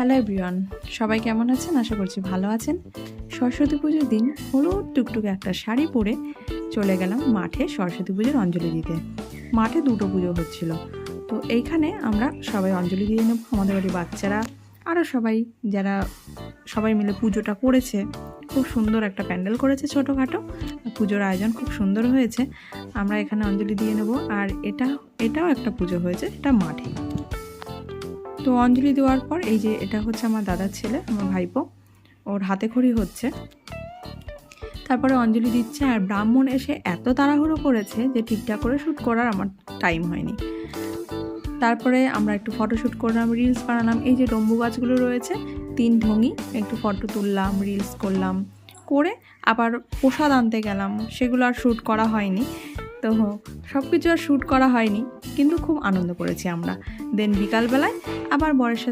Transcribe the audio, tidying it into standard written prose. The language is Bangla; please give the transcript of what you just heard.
হ্যালো এভরিওয়ান, সবাই কেমন আছেন? আশা করছি ভালো আছেন। সরস্বতী পুজোর দিন হলুদ টুকটুকে একটা শাড়ি পরে চলে গেলাম মাঠে সরস্বতী পুজোর অঞ্জলি দিতে। মাঠে দুটো পুজো হচ্ছিল, তো এইখানে আমরা সবাই অঞ্জলি দিয়ে নেব। আমাদের বাড়ির বাচ্চারা আরও সবাই মিলে পুজোটা করেছে। খুব সুন্দর একটা প্যান্ডেল করেছে ছোটোখাটো, পুজোর আয়োজন খুব সুন্দর হয়েছে। আমরা এখানে অঞ্জলি দিয়ে নেব। আর এটাও একটা পুজো হয়েছে, এটা মাঠে। তো অঞ্জলি দেওয়ার পর এই যে এটা হচ্ছে আমার দাদার ছেলে, আমার ভাইপো, ওর হাতে খড়ি হচ্ছে। তারপরে অঞ্জলি দিচ্ছে, আর ব্রাহ্মণ এসে এত তাড়াহুড়ো করেছে যে ঠিকঠাক করে শ্যুট করার আমার টাইম হয়নি। তারপরে আমরা একটু ফটোশ্যুট করলাম, রিলস বানালাম। এই যে ডম্বু গাছগুলো রয়েছে, 3 ঢঙি, একটু ফটো তুললাম, রিলস করলাম, করে আবার প্রসাদ আনতে গেলাম। সেগুলো আর শ্যুট করা হয়নি। তো সব কিছু আর শ্যুট করা হয়নি, কিন্তু খুব আনন্দ করেছি আমরা। দেন বিকালবেলায় আবার বরের সাথে